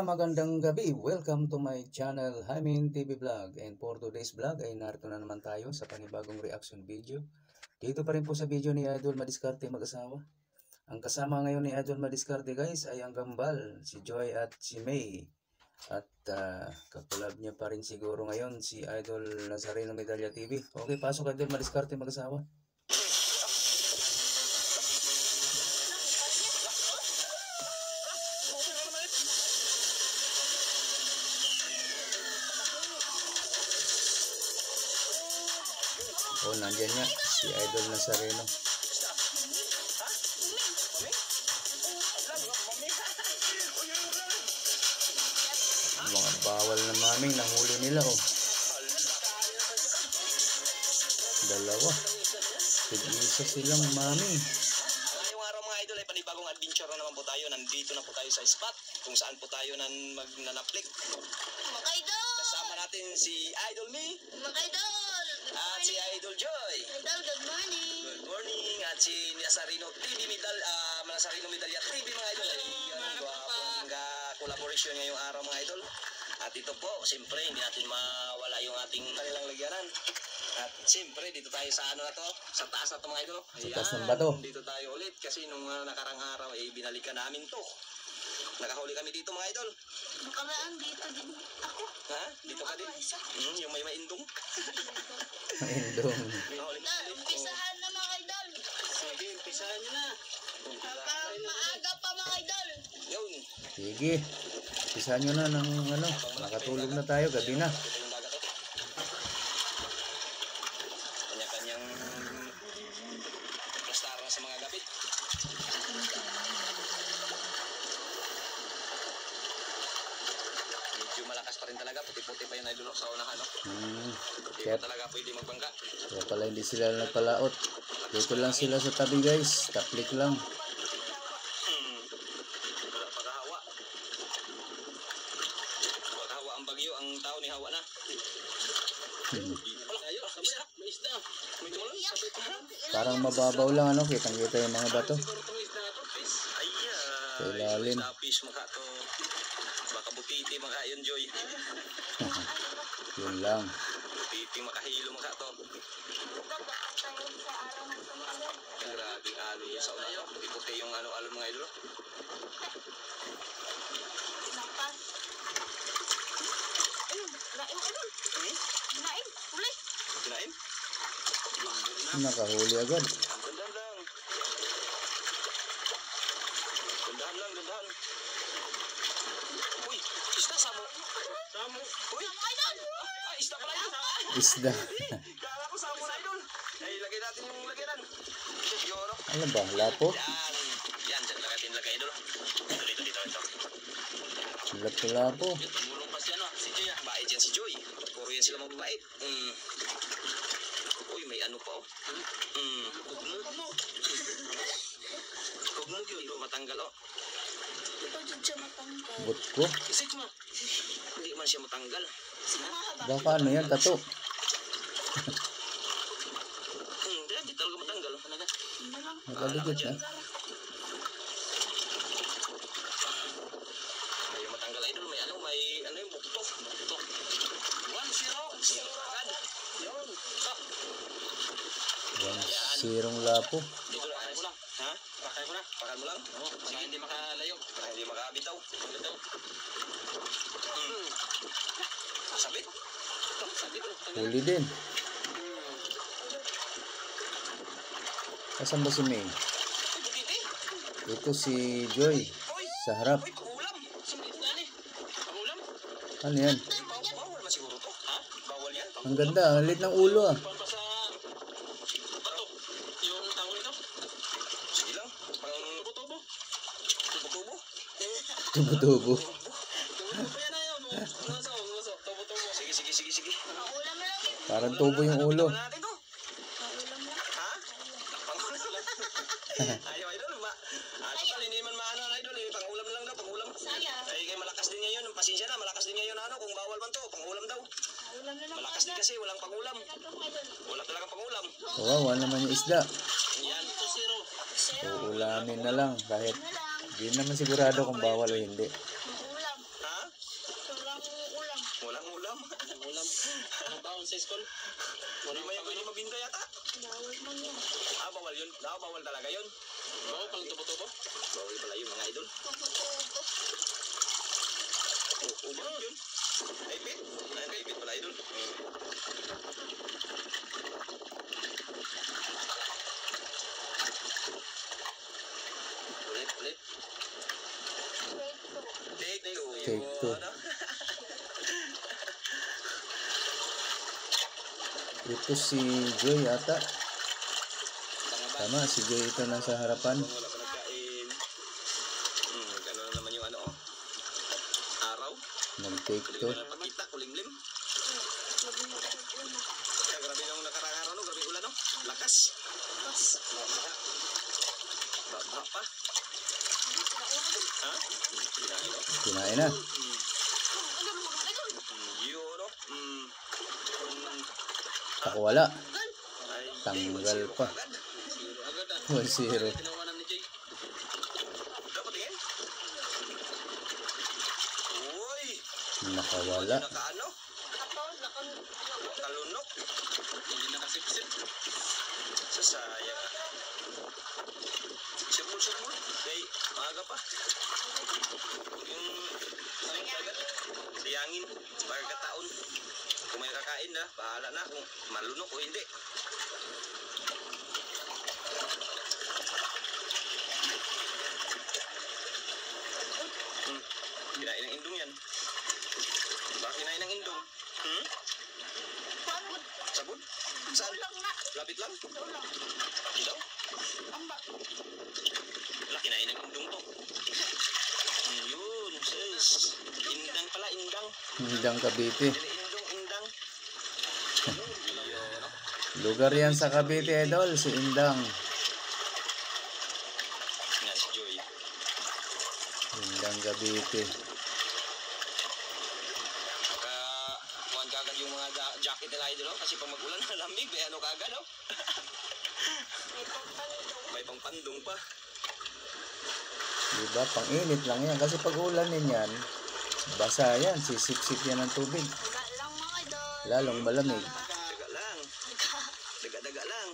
Magandang gabi. Welcome to my channel, Hymin TV Vlog. And for today's vlog ay narito na naman tayo sa panibagong reaction video. Dito pa rin po sa video ni Idol Madiskarte mag-asawa. Ang kasama ngayon ni Idol Madiskarte guys ay ang gambal, si Joy at si May. At kakulab niya pa rin siguro ngayon si Idol Nazareno Medalla TV. Okay, pasok Idol Madiskarte mag-asawa. Oh, nandiyan niya, si Idol Nazareno. Mga bawal na maming, nahuli nila oh. Dalawa. Tig-isa silang maming. Ngayong araw mga idol ay panibagong adventure na naman po tayo. Nandito na po tayo sa spot kung saan po tayo magnanaplik. Mga idol! Kasama natin si Idol Me. Mga idol! At si Idol Joy. Idol, good morning! Good morning. At si Nazareno TV Nazareno Medalla TV mga idol. Ay gwapong collaboration ngayong araw mga idol. At ito po, siyempre hindi natin mawala yung ating kanilang lagyanan. At siyempre dito tayo sa ano na to, sa taas na to mga idol. Sa taas ng bato. Dito tayo ulit kasi nung nakarang araw ay binalikan namin to. Nakahuli kami dito mga idol. Nakaraan dito din ako. Ha? Dito ka din? Yung may maindong. Maindong. Umpisahan na mga idol. Sige, umpisahan nyo na. Parang maaga pa mga idol. Yun. Sige. Pisa nyo na ng ano, nakatulog na tayo, gabi na. Ito yung baga to. Kanya-kanyang plastaran sa mga gapit. Medyo malakas pa rin talaga, puti-puti pa yung idol sa unahan, no? Hindi Kaya pa talaga pwede magbangga. pala hindi sila nagpalaot. Dito lang sila sa tabi guys, taplik lang. Wala paghahawa. Paghahawa ang bagyo, ang tao ni hawa na. Ayo, may isda. May tulang, sabay tulang. Parang mababaw lang ano, kitang-kita yung mga bato. Siguro itong isda na to. Sa ilalim. Isda fish maka to. Baka butiti maka yun, Joy. Yun lang. Butiti makahilo maka to. Grabe alo yun sa unahan. Puti-puti yung alo mga idol. Napas. Ayun, nain idol. Nain, ulit. Kinain? Nakahuli agad. Dandahan lang. Dandahan lang, dandahan. Uy, isda, samo. Samo. Uy, Mga idol! isda pala yun. Isda. Kala ko samo na idol. Ay, lagay natin yung lagyan. Yoro. Ano ba, lapo? Yan. Yan, dyan lagay idol. Dito. Lapo-lapo. Tumulong pa siya, no? Si Joy, bait yan si Joy. Puro yan sila mababait. Uy, may ano pa, oh. Kugmog. Kugmog yun, bro, matanggal, oh. Ito dyan siya matanggal. Butko. Isip mo. Hindi man siya matanggal. Baka ano yan, tato. Hindi talaga matanggal. Nakaligit na. May matanggal, idol. May ano yung buktok. 1-0. Zero agad. Yun. Sirong lapo. Dito lang, pakay ko lang. Ha? Pakay ko na. Pakay mo lang? Oo. Para hindi makalayo. Para hindi makabitaw. Sabit. Sabit. Huli din. Asan ba si May? Bukiti. Ito si Joy. Sa harap. Uy, pangulam. Sumit na ni. Pangulam. Ano yan? Bawal man siguro to. Ha? Bawal yan. Ang ganda, ang lit ng ulo ah. Pang pa sa bato. Yung tawag nito. Sige lang. Pang tubo-tubo. Tubo-tubo. Tubo-tubo. Tubo pa yan ayaw. Nguso. Tubo-tubo. Sige. Paulam na lang yun. Parang tubo yung ulo. Ano natin to? Paulam na. Ha? Pangulam lang. Ayaw, idol. Total, hindi man maano, idol. Pangulam lang daw, pangulam. Sayang. Ay, kay malakas din ngayon. Pasensya na, malakas din ngayon. Ano, kung bawal man to, pangulam daw. Paulam na lang. Malakas din kasi, walang pangulam. Wala talagang pangulam. Kawawa naman yung isda. Yan, 2-0. Uulamin na lang kahit di naman sigurado kung bawal o hindi. Paulam. Ha? Baon sa school. Wala mo yung pwede mabinta yata. Bawal man yan. Bawal yun. Bawal talaga yun. Bawal palang tubo-tubo? Bawal pala yun mga idol. Tubo-tubo. Ubang yun. Ipit? Ay, ipit pala idol. Ulit. Take two. Take two. Ito si Joy ata. Tama, si Joy ito nasa harapan. Wala pa nagkain. Gano'n na naman yung ano, oh. Araw. Nag-take Hindi two. ko na pakita, kulimlim. Kaya grabe nang nakarang araw, no? Grabe ulan, no? Lakas. Baba pa. Ha? Kinain, no? Kinain na. Yun, no? Ako wala. Ay, Tanggal pa. Agad, 1-0. tinawanan ni Jay. Dapat tingin? Uy! Nakawala. Nakaano? Nakalunok. Hindi nakasipsip. Sasayang. Sibol. Kay, maaga pa. Yung, agad. Sayangin. Pagkataon. Kung may kakain na, bahala na kung malunok o hindi. Kinain ng indong yan. Bakit kinain ng indong? Sabon? Saan? Lapit lang? Ilaw? Wala, kinain ng indong to. Yun, sis. Indang pala, indang. Hindang Cavite. Indang. Yun, no? Lugar yan sa Cavite, idol. Si Indang. Nga si Joy. Indang Cavite. Kuhan ka agad yung mga jacket nila idol, no? Kasi pag mag-ulan, lamig, may ano ka agad, no? May pangpandong pa. Diba? Pang-init lang yan. Kasi pag ulanin yan, basa yan. Sisip-sip yan ng tubig. Wala lang mga idol. Lalong malamig. Daga lang. Daga lang.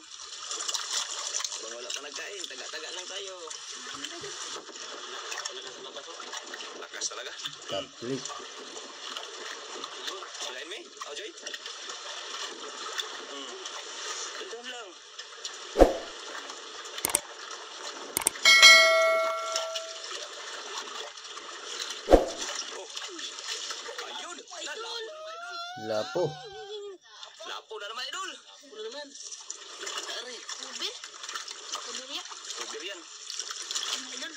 Kung wala pa nagkain, taga lang tayo. Lakas talaga. Kaplik. Silain me? Oh, Joy? Dandan lang. Ayun! Lapo. Lapo na naman, idol! Ano naman? Ari. Ube? Kuberya? Tubir yan. Idol.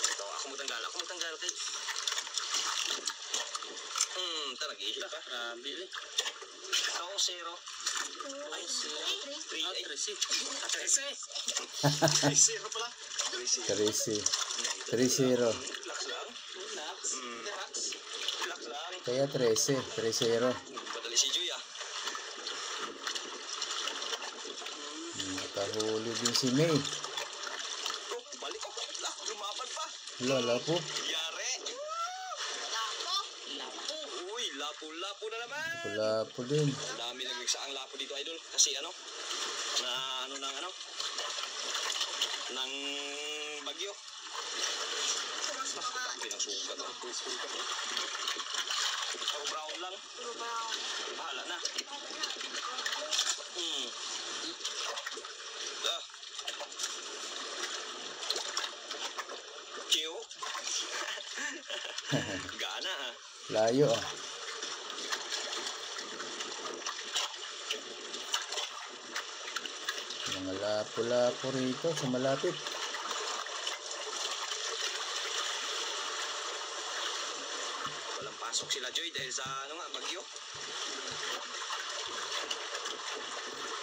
Ito, ako mo tanggal kay. Talagi pa. Bili. Ako, 0. Ay, 3. 0 pala. 13. 3-0. Relax lang. Relax lang. Kaya 13. 3-0. Badali si Joy, ah. Nakahuli din si May. Oh, balik ko. Lumaban pa. Lapo. Yare. Lapo. Uy, lapo na naman. Lapo din. Ang dami nagmigsaang lapo dito, idol. Kasi ano, ng bagyo. Pinasukat ang sukat. Puro brown lang. Bahala na. Chiyo. Gana, ah. Layo ah. Mga lapo-lapo rito sa malapit. Walang pasok sila, Joy, dahil sa bagyo.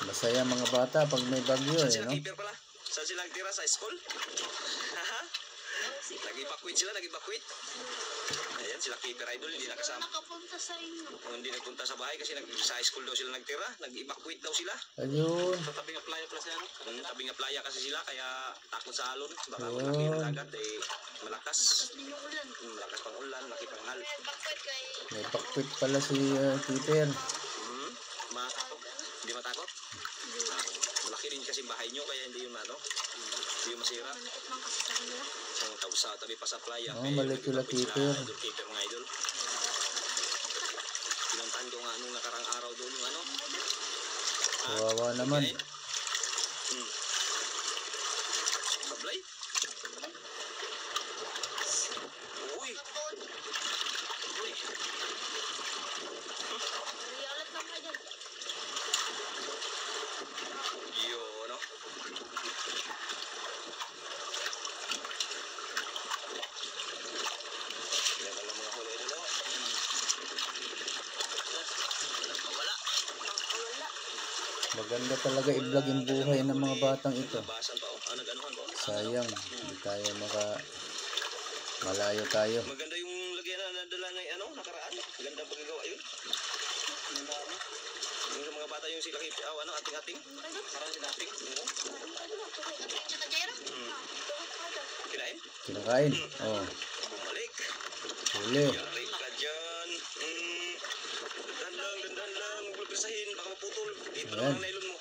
Masaya mga bata pag may bagyo Saan eh, sila no? keeper pala? Saan sila tira sa school? Nag-evacuate sila, nag-evacuate. Ayan, sila keeper idol, hindi nakasama. Nakapunta sa inyo. Hindi nagpunta sa bahay kasi sa high school daw sila nagtira. Nag-evacuate daw sila. Ayun. Sa tabi nga playa plus yan. Tabi nga playa kasi sila, kaya takot sa alon. Baka Ayun. malaki yung dagat, eh, malakas. Tapos din yung ulan. Malakas pang ulan, laki pang hal. Kaya bakwet kay... May pakwit pala si Peter. Matakot. Hindi matakot? Malaki rin kasi bahay nyo, kaya hindi yung ano, hindi yung masira. Maliit lang kasi sa kanila. Tapos sa tabi pa sa playa. Oh, maliit sila keeper. Keeper mga idol. Pinuntahan ko nga nung nakarang araw doon yung ano. Kawawa naman. Sablay. Uy. Uy. Riyalat lang kayo dyan. Yun, no? Yan ang mga huli doon, no? Wala. Wala. Maganda talaga i-vlog yung buhay ng mga batang ito. Labasan pa, oh. Nag-anuhan ko. Sayang, hindi tayo malayo tayo. Maganda yung lagyan na nadala na ano, nakaraan. Maganda pagkagawa yun. Yung mga bata yung sila ano, ating-ating. Parang sila ating. Ano? Tsaka Jaira? Kinain? Kinakain. Oh, Bumalik. huli. Yari ka dyan. Dandan lang. Huwag magpisahin. Baka maputol. Ito lang Ayan. ang nylon mo.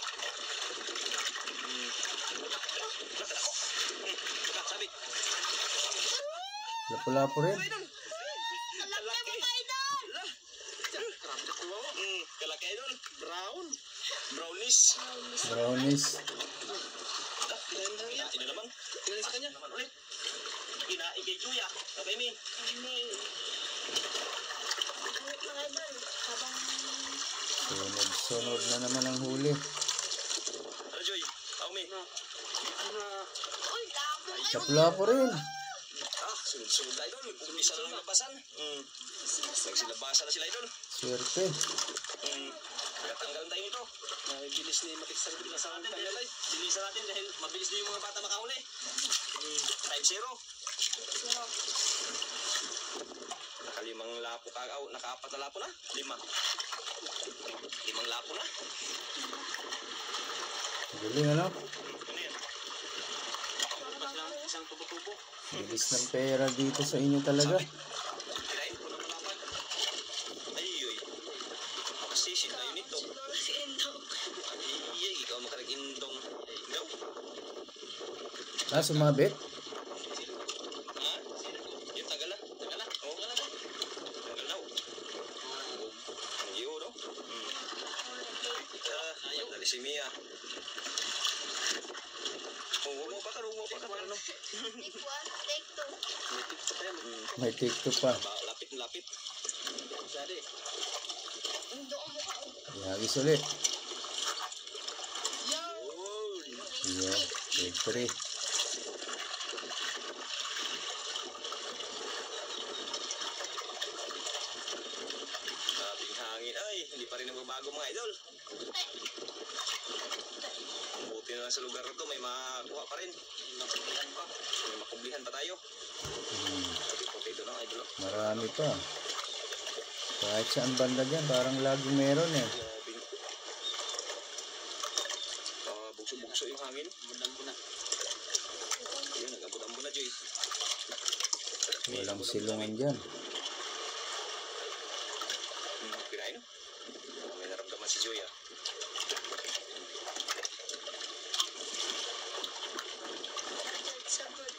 Lakad ako. Sabi. Lapu-lapu rin. Kalaki. Kalaki idol. Brown. Brownies. Brownies. Ina naman. Ina sa kanya. Ulit. Kinain kay Juya. Okay, Mi. Sunod na naman ang huli. Ano, Joy? Ako, Mi. Uy, labo kayo. Lapu-lapu rin. Sunod-sunod na idol. Umpisa na lang labasan. Nagsilabasan na sila idol. Swerte. Tanggal tayo nito. Bilis ni Matiksan din sa akin tanggalay. Bilisan natin dahil mabilis din yung mga bata makahuli. Time zero. Nakalimang lapo ka. Nakaapat na lapo na? 5. 5 lapo na. Galing ano? Ano yan? Tapos lang isang tubo-tubo. Bilis ng pera dito sa inyo talaga. Kirain ko ng malapan. Ay. Makasisid tayo nito. Siguro si Endo. Ay, ikaw makarag-indong. Ikaw? Sumabit? Ha? Yung tagal na? Tagal na? Oo. Tagal na. Yun, no? Ayaw. Dali si Mia. Huwag mo pa ka. Ano? Take 1, take 2. May take two pa. Lapit. Sari. Endo ang mukha. Ihagis ulit. Oh. Yeah, take 3. Sabing hangin. Ay, hindi pa rin nagbabago mga idol. Buti na lang sa lugar na to, may makuha pa rin. May makublihan pa tayo. Puti ito na idol. Marami pa. Kahit saan banda dyan, parang laging meron eh. Grabing. Bugso-bugso yung hangin. Ambon-ambon na. Ayun, nag-ambon-ambon na, Joy. Walang silungan dyan. Kirain? May naramdaman si Joy, ah. Sabot.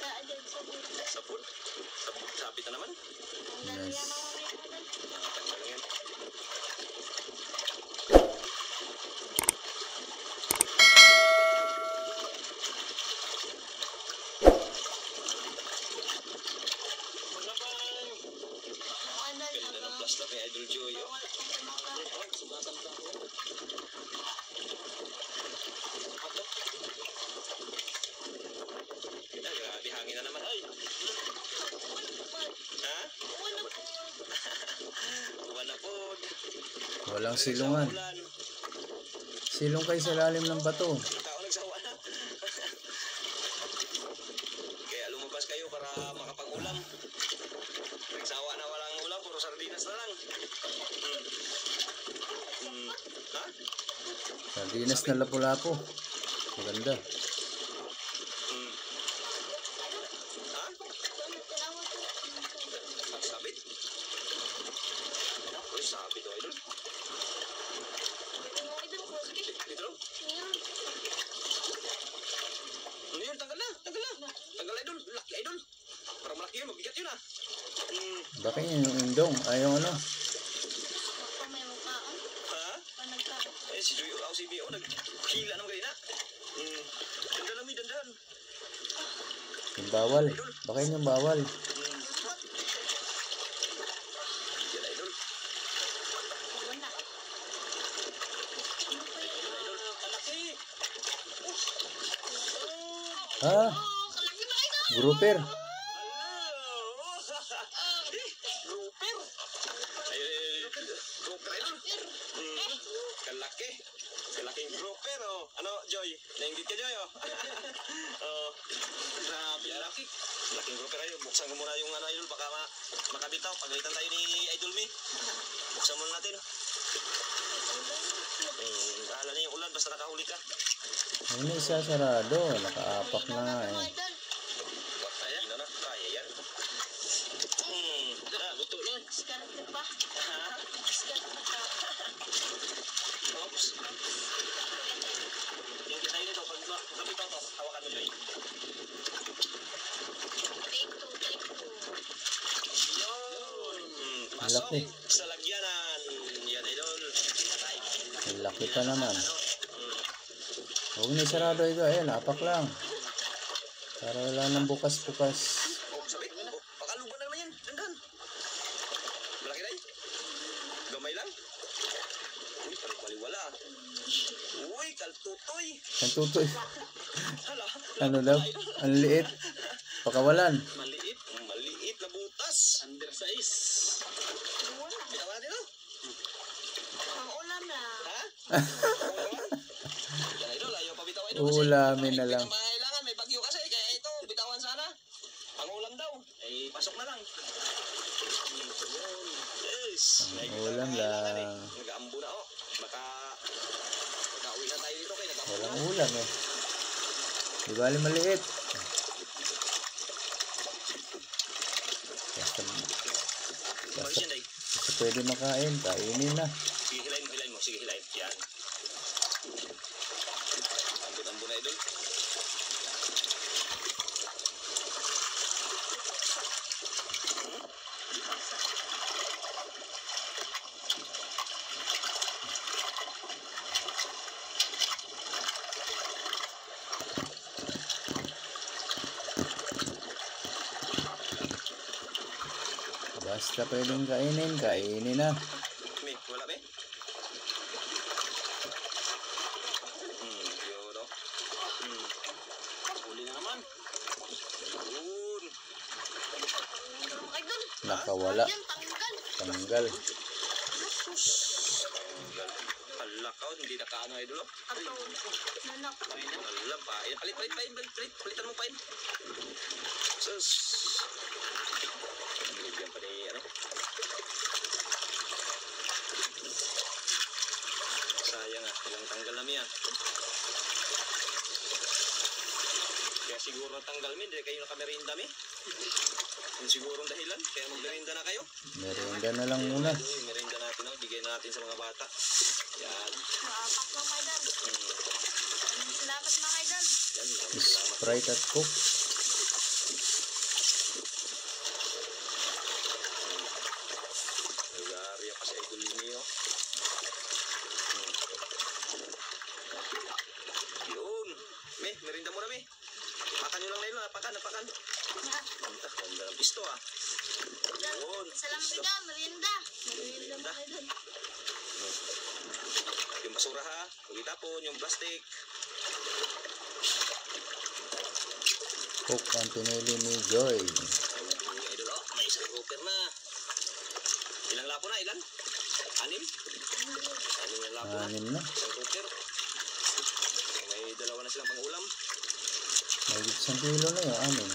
Naagad sabot. Sapul? Sabit na naman? Tanggal yan ang mga yan. Tanggal lang yan. Ganda ng plastic ni Idol Joy, oh. Wala pang kumaka. Sugatan ka ako. Grabe, hangin na naman. Ay! Ha? Wala po. Walang silungan. Silong kayo sa lalim ng bato. Tao nagsawa na. kayo para makapag-ulam. Nagsawa na walang ulam, puro sardinas na lang. Ha? Sardinas na lapu-lapu. Maganda. Ha? Tinawag ko. Sabit? Uy, sabit o, idol. Tinawag idol ko. Sige. Dito lang. Meron. Ano yun? Tanggal na. Tanggal na. Tanggal, idol. Laki, idol. Para malaki yun. Mabigat yun, ha. Bakit yung indong? Ay, yung ano? Baka may mukhaan. Ha? Panagkaan. Eh, si Joy o si Bio, naghila naman kayo na. Dandan lang, dandan. Yung bawal. Bakit yung bawal? Yan, idol. Wala. Ano pa yan? Idol, kalaki. Ha? Oh, kalaki na idol. Grouper. Grouper. Ay, grouper, idol. Kalaki. Kalaking grouper, oh. Ano, Joy? Nainggit ka, Joy, oh. Oh. Grabe, laki. Laking grouper, idol. Buksan ko muna yung ano, idol. Baka makabitaw. Pagalitan tayo ni Idol Mi. Buksan muna natin. Bahala na yung ulan. Basta nakahuli ka. Ano isa sarado? Nakaapak na nga eh. Idol. Ayan, na. Kaya yan. Buto na. Diskarte pa. Ha? Diskarte pa. Oops. Yung tayo nito, pag kabitaw to, hawakan mo, Joy. Take two, take two. Yun. Laki. Pasok sa lagyanan. Yan, idol. Ang laki pa naman. Huwag na sarado ito. Ayan, apak lang. Para wala nang bukas-bukas. Oh, sabi. Oh, pakaluban na naman yan. Dandan. Malaki na yun. Gamay lang. Uy, baliwala. Uy, kaltutoy. Ang tutoy. Hala. Ano daw? Ang liit. Pakawalan. Maliit. Maliit na butas. Undersize. Wala. Bitawa natin, no? Ang ulam na. Ha? Yan, idol. Ayaw pa bitaw, idol. Uulamin na lang. Ang kailangan, may bagyo kasi. Kaya ito, bitawan sana. Pangulam daw. Eh, pasok na lang. Yes. Ulam lang. Nag-aambo na, oh. Makauwi na tayo dito kay nag-aambo Walang na. ulam eh. Di bali maliit. Basta, Balik basta, yan, day. basta pwede makain. Kainin na. Sige, hilahin mo. Sige, hilahin. Yan. Ambot-ambo na, idol. Basta pwedeng kainin. Kainin na. May, wala ba? Yun, no? Huli na naman. Yun. Idol. Nakawala. Yan, tanggal. Tanggal. Palakaw, hindi nakaano, idol, oh. Ato. Nanak. Alam pa. Palitan mo pain. Sus. Binigyan pa ni, ano? Sayang ah, ilang tanggal na miya. Kaya siguro tanggal mi, hindi kayo nakamerinda mi. Yung sigurong dahilan, kaya magmerinda na kayo. Merienda na lang muna. Yung merinda natin, oh, bigay natin sa mga bata. Yan. Naapak lang, idol. Salamat mga idol. Yan, maraming salamat. Sprite at Coke. Nag-aarya pa sa idol niyo. Yun. Me, merinda mo na, me. Pakan nyo lang na yun, napakan. Ganda ng pisto, ah. Yun. Salamat idol. Merienda. Merienda mga idol. Yung basura, ha. Huwag itapon, yung plastic. Coke ang pinili ni Joy. Yung idol, oh, may isang grouper na. Ilang lapo na, ilan? 6? 6 na lapo na. Anim na. Isang grouper. May dalawa na silang pang-ulam. May 1 kilo na yun. Anim.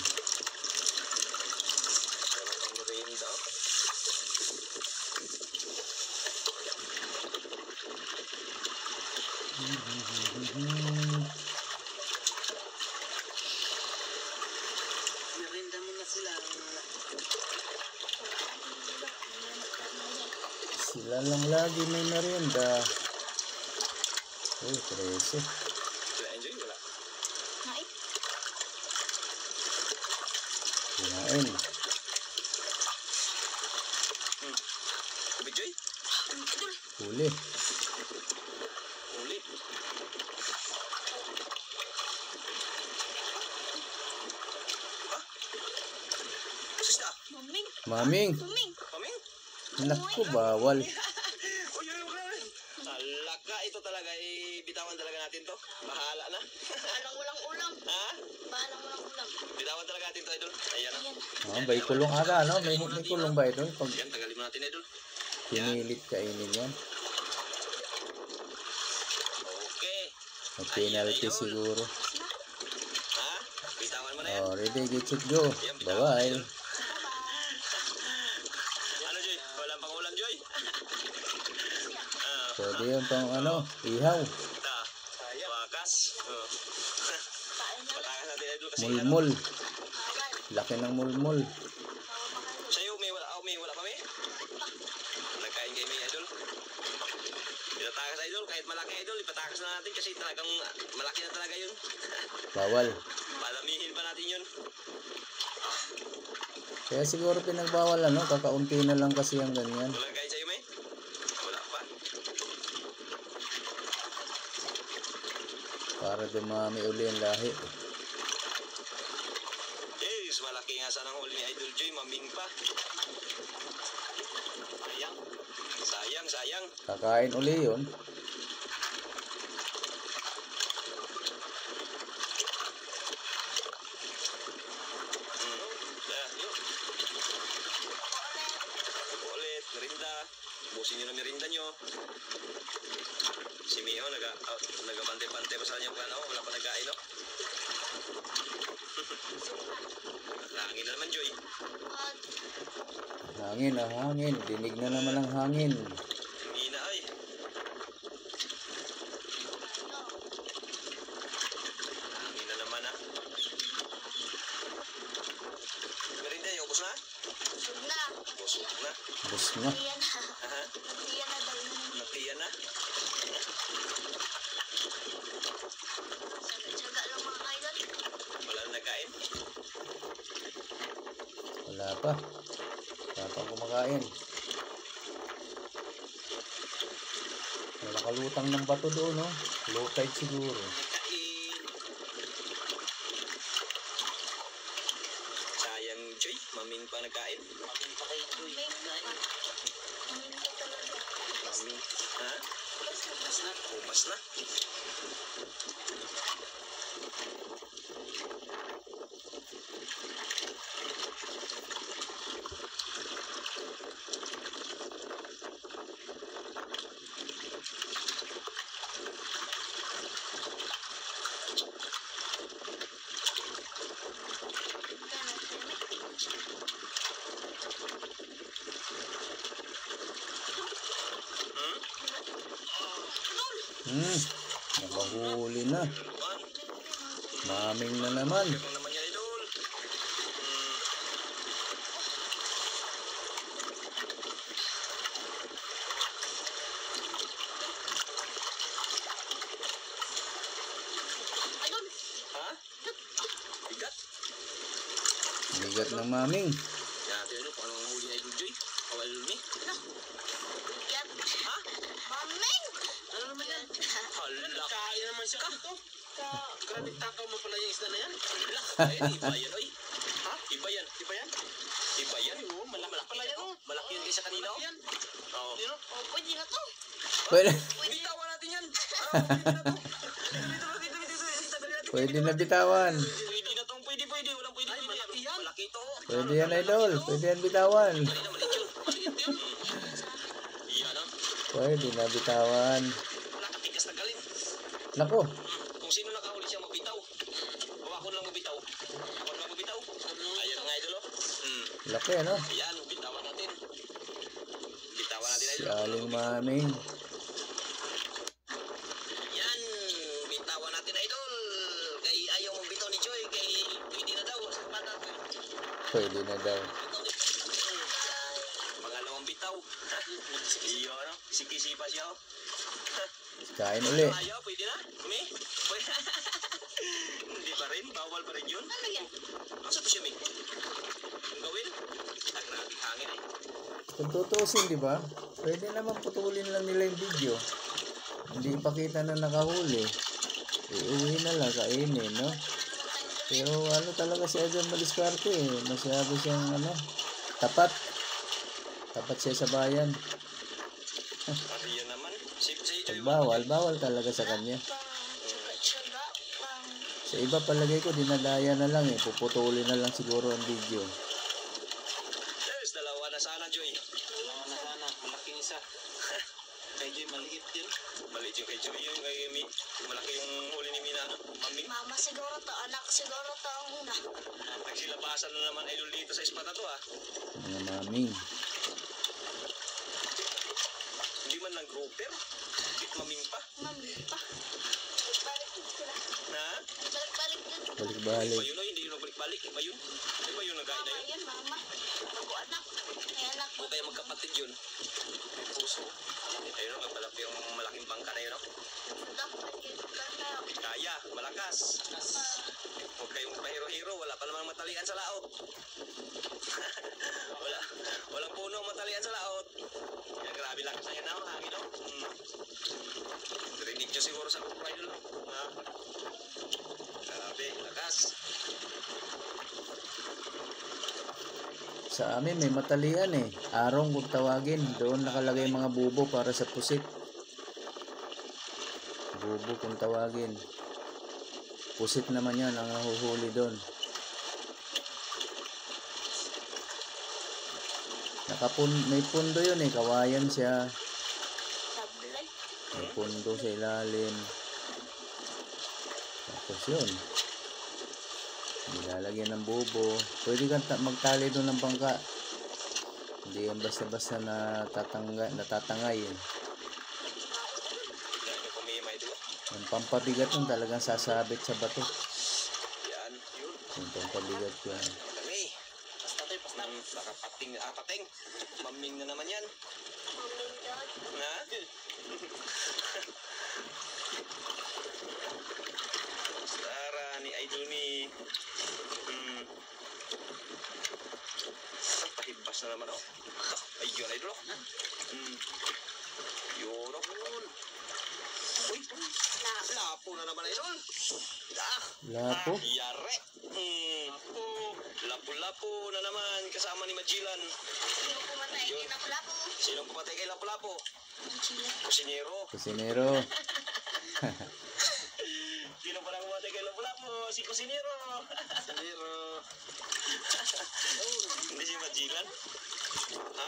Sila lang lagi may merienda. Uy, 13. Wala, enjoy, wala. Nait. Kinain. Kubig, Joy. Idol. Huli. Uli. Ha? Sista. Maming. Maming. Maming. Paming? Naku, bawal. Uy, alaka, ito talaga, bitawan talaga natin to. Bahala na. Bahalang walang ulam. Ha? Bahalang walang ulam. Bitawan talaga natin to, idol. Ayan na. Ayan. May kulong ata, no? May kulong ba ito? Pag Ayan, tagalin mo natin, idol. pinilit kainin yan. Okay. May penalty siguro. Ha? Bitawan mo na yan. Oh, ready, get it, go. Bye-bye. Ano, Joy? Walang pangulam, Joy? Pwede yung pang ano, ihaw. Ta. Wakas. Oh. Kain na. Patakas natin, idol. Kasi Mulmul. Bawal. Laki ng mulmul. Bawal pa kayo. Sa'yo, may wala pa, may? Nagkain kayo, may idol. Pinatakas, idol. Kahit malaki, idol, ipatakas na natin kasi talagang malaki na talaga yun. Bawal. Palamihin pa natin yun. Kaya siguro pinagbawal ano, kakaunti na lang kasi ang ganyan. Wala kain sa'yo, may? Wala pa. Para dumami uli ang lahi. Yes, malaki nga sana ang huli ni Idol Joy. Maming pa. Sayang. Sayang, sayang. Kakain uli yun. Yuk. Ulit, merinda. Busin nyo na merinda nyo. Si Mio, nagabante-bante pa sa kanyang plano. Wala pa nagkain, no? Hangin na naman, Joy. At Hangin, hangin. Dinig na naman ang hangin. Hindi na, ay. Hangin na naman, ah. Merinda, yung ubos na? busog na. Busog na. Bus na. Iyan na. Aha. Iyan na daw. Natiyan na. Tsaga lang mga idol. Wala na nagkain. Wala pa. Wala pa kumakain. May nakalutang ng bato doon, no? Low tide siguro. Kain. Sayang, Joy. Maming pa nagkain. Maming pa kayo, Joy. Maming pa. Maming pa talaga. Maming. Ha? Bas na. Bumas na. Nakahuli na. Naman. Maming na naman. Kung naman yan, idol. Idol. Ha? Bigat. Bigat ng maming. Yan natin, ano, kung anong huli ni Idol Joy. O Idol ni. Yan. Ha? Maming. Ano naman yan? Hala. Kaya naman siya ito. Grabe takaw mo pala yung isda na yan. Hala. Ay, iba yan, oy. Ha? Iba yan. Iba yan? Iba yan. Malaki pala yan, oh. Malaki yan kaysa kanina, oh. Oo. Oh, pwede na to. Pwede, Bitawan natin yan. Dito. pwede na bitawan. Pwede na tong pwede. Walang pwede. Malaki yan. Malaki ito. Pwede yan, idol. Pwede yan bitawan. Kanina maliit yun. Maliit yun. Yan, ah. Pwede na bitawan. Nakatigas na galing. Nako. Kung sino nakahuli siya magbitaw. O ako lang magbitaw. Ako lang magbitaw. Ayan nga, idol, oh. Laki, ano? Ayan, bitawan natin. Bitawan natin, Si idol. Aling Maming. Yan, bitawan natin, idol. Kay ayaw mong bitaw ni Joy. Kay pwede na daw. Pwede na daw. Pangalawang bitaw. Iyo, ano? Siki-sipa siya, oh. Kain uli. Ayaw, pwede na? Mi? Pwede. Hindi pa rin, bawal pa rin yun. Ano yan? Asa to siya, Mi? Ang gawin? Ah, grabe, hangin eh. Kung tutuusin, di ba? Pwede naman putulin lang nila yung video. Hindi ipakita na nakahuli. Iuwi na lang, kainin, no? Pero ano talaga si Idol madiskarte eh. Masyado siyang tapat. Tapat siya sa bayan. At yun naman. Si Pag bawal, bawal talaga sa kanya. Tsaga, pang... Sa iba palagay ko, dinadaya na lang eh. Puputulin na lang siguro ang video. Yes, dalawa na sana, Joy. Dalawa na sana. Malaking isa. Kay Joy, maliit yun. Maliit yung kay Joy. Yung kay Mi. Malaki yung huli ni Mina. Mami. Mama siguro to, anak siguro to ang una. Nagsilabasan na naman idol dito sa ispat na to, ah. Mga maming. Hindi man lang grouper. Bit maming pa. Mami pa. Balik-balik din sila. Ha? Balik-balik din. Balik-balik. Iba yun, oh. Hindi yun nagbalik-balik. Iba yun. Iba yun nagkain na Mama yun. yan, mama. Ako anak. May anak. O kaya magkapatid yun. May puso. Ayun, oh. Magpalap yung malaking bangka na yun, oh. Kaya, malakas. Huwag kayong pahiro-hiro, wala pa namang matalian sa laot. Walang puno matalian sa laot. Kaya grabe lakas na yan, oh, hangin, oh. Rinig nyo siguro sa GoPro idol, oh. Ha? Grabe, lakas. Sa amin may matalian eh. Arong kung tawagin. Doon nakalagay mga bubo para sa pusit. Bubo kung tawagin. Pusit naman yan ang nahuhuli doon. May pundo yun eh. Kawayan siya. Sablay. May pundo sa ilalim. Tapos yun. Nilalagyan ng bubo. Pwede kang magtali doon ng bangka. Hindi yan basta-basta natatangay eh. Yan yung kumima ito. Yung pampabigat yun talagang sasabit sa bato. Yan, yun. Yung pampabigat yun. Kami. Basta. Nakapating. Pating. Maming na naman yan. Mami doon. Ha? Sara ni Idol ni. Pahibas na naman, oh. Ayun, Idol, oh. Yun, oh. Uy, lapo na naman, Idol. Lapo? Yare. Lapo-lapo na naman kasama ni Magellan. Sino pumatay kay Lapu-Lapu? Sinong pumatay kay Lapo-Lapo? Ang chile. Kusinero. Kusinero. Sino pa lang pumatay kay Lapo-Lapo? Si Kusinero. Kusinero. Hindi si Magellan. Ha?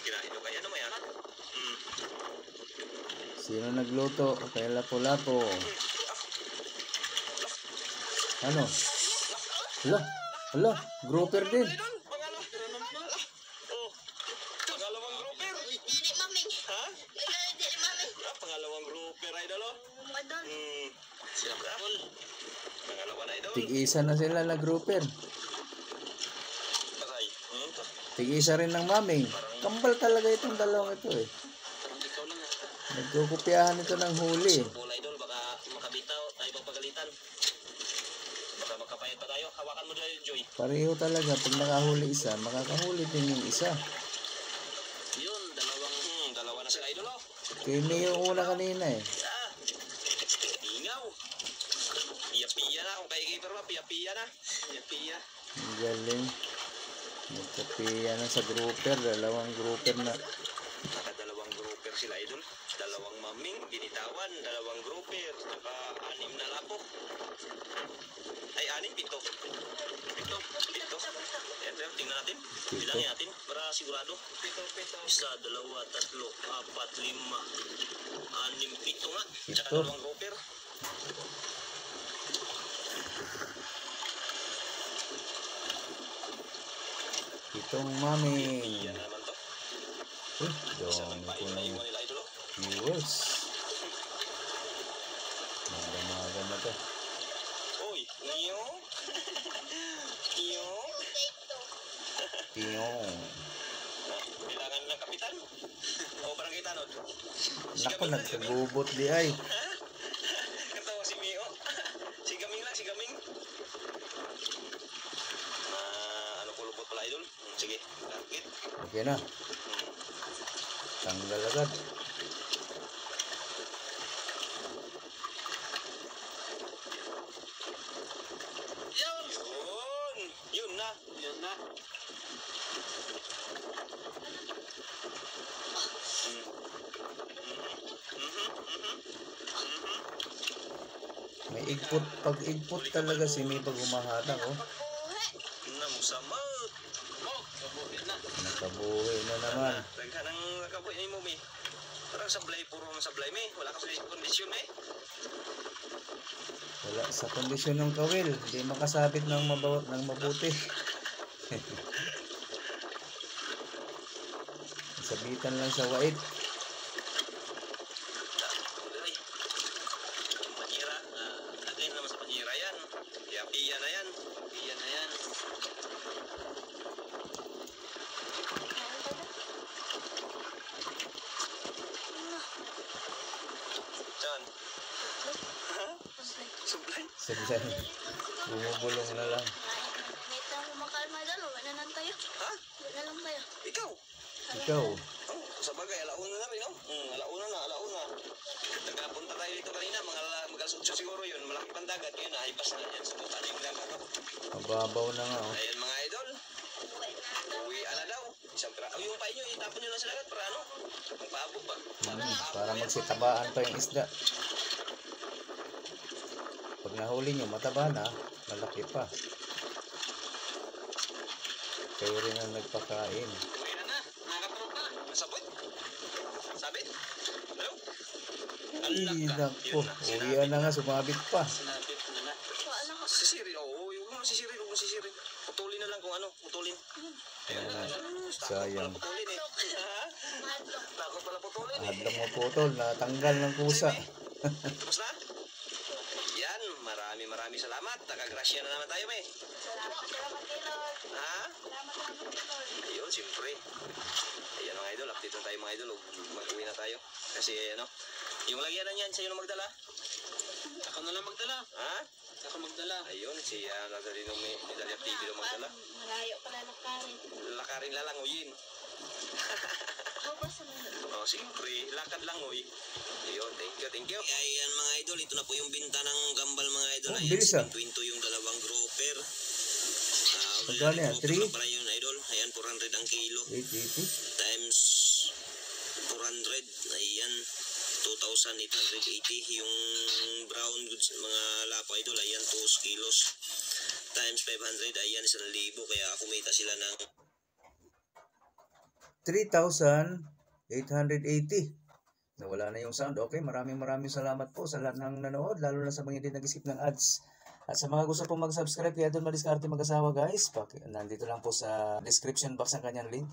Kinain ko kaya naman yan. Sino nagluto? Kay Lapu-Lapu. Ano? Hala, grouper din. Oh, pangalawang grouper. Dili maming. Ha? Dili maming. Pangalawang grouper, Idol, oh. Madon. Pangalawa na, Idol. Tig-isa na sila na grouper. Aray. Tig-isa rin ng maming. Kambal talaga itong dalawang ito eh. Parang ikaw lang, ha? Nagkukupyahan ito ng huli eh. Bola, Idol, baka makabitaw, tayo pagpagalitan. Baka makapayat pa tayo. Hawakan mo dyan, Joy. Pareho talaga. Pag nakahuli isa, makakahuli din yung isa. Yun, dalawa na sila, Idol, oh. Kini yung una kanina eh. Ah, ingaw. Piya-piya na. Kung kay keeper ba, piya-piya na. Piya-piya. Ang galing. Nagkapiya na sa grouper. Dalawang grouper na. Dalawang grouper sila, Idol. Dalawang maming, binitawan, dalawang grouper, saka 6 na lapo. Ay, 6, 7. 7. Yan, tingnan natin. Bilangin natin para sigurado. 1, 2, 3, 4, 5, 6, 7 nga. Tsaka 2 grouper. Itong maming. Yan naman to. Doon Ang ito payo na ng iwan nila, Idol. viewers. Magdamagan na to. Uy, niyo. Niyo. Tiyong. Bila larangan ng kapitan. O barangay tanod. Naku, nagkagubot di ay. Katawa si Mio. Si Gaming lang, si Gaming. Ano kulubot pala idol? Sige, target. Okay na. Tanggal agad. Yun! Yun na. Yun na. May igpot, pag igpot talaga si May pag humahatang, oh. Namusama. Kabuhi na. Nakabuhi na naman. Lagka ng nakabuhi ni mo, May. Parang sablay, puro ng sablay, May. Wala ka sa kondisyon, May. Wala sa kondisyon ng kawil, hindi makasabit ng mabuti. Sabitan lang sa wait. Ay. Panira. Lagay naman sa panira yan. Piya na yan. Piya na yan. Diyan. Sublay. Sabitan, bumubulong na lang. May tang kumakalma dyan, wala na lang tayo. Ha? Wala lang tayo. Ikaw? Ikaw, Oh, sa bagay, alauna na rin, no? Alauna na. Nagpunta tayo dito kanina, mag-alas 8 siguro yun. Malaki pang dagat, yun, naipas na yan sa buka na yung dagat. mababaw na nga, oh. Ayan mga idol, Uwi na. uwi na daw. Yung pain nyo, itapon nyo lang sa dagat para ano? Magpaabog ba? Para magsitabaan pa yung isda. Pag nahuli nyo, mataba na, malaki pa. Kayo rin ang nagpakain. Uwi na. Nakakatrop na. Sabit? Sabit? Hello? Ay, nako, uwian na nga, sumabit pa. Sinabit na na. Wala ka. Sisirin, oo. Huwag mo sisirin, Putulin na lang kung ano, putulin. Ayan na, sayang. Putulin eh. Ha? Madlock. Takot pala putulin eh. Hadlang mo putol, natanggal ng kusa. Tapos na? Yan, maraming salamat. Nakagrasya na naman tayo, May. Salamat kay Lord. Ha? Salamat kay Lord. Ayun, siyempre. Ayan mga idol, update na tayo mga idol. Mag-uwi na tayo. Kasi ano, yung lagyanan yan, sa'yo na magdala. Ako na lang magdala. Ha? Ako magdala. Ayun, si nagdali nung medalya TV na magdala. Malayo pala lakarin. Lakarin lang, uyin. Ako ba sa mga? Oh, siyempre, lakad lang, uy. Ayun, thank you. Ayan mga idol, ito na po yung binta ng gambal mga idol. Oh, bilis ah. 720 yung dalawang grouper. Magkano yan? 3? Para yun, idol. Ayan, 400 ang kilo. 880? Times 400. Ayan, 2,880. Yung brown goods, mga lapo, idol. Ayan, 2 kilos. Times 500. Ayan, 1,000. Kaya kumita sila ng 3,880. Nawala na yung sound. Okay, maraming salamat po sa lahat ng nanood, lalo na sa mga hindi nag-isip ng ads. At sa mga gusto pong mag-subscribe kay Idol Madiskarte Mag-asawa, guys, nandito lang po sa description box ang kanyang link.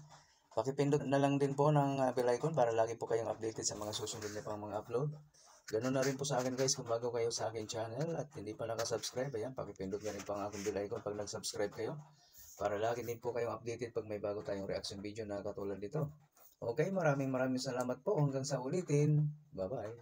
Pakipindot na lang din po ng bell icon para lagi po kayong updated sa mga susunod na pang mga upload. Ganun na rin po sa akin, guys, kung bago kayo sa akin channel at hindi pa nakasubscribe, ayan, pakipindot na rin po ang aking bell icon pag nag-subscribe kayo. Para lagi din po kayong updated pag may bago tayong reaction video na katulad nito. Okay, maraming salamat po. Hanggang sa ulitin. Bye-bye.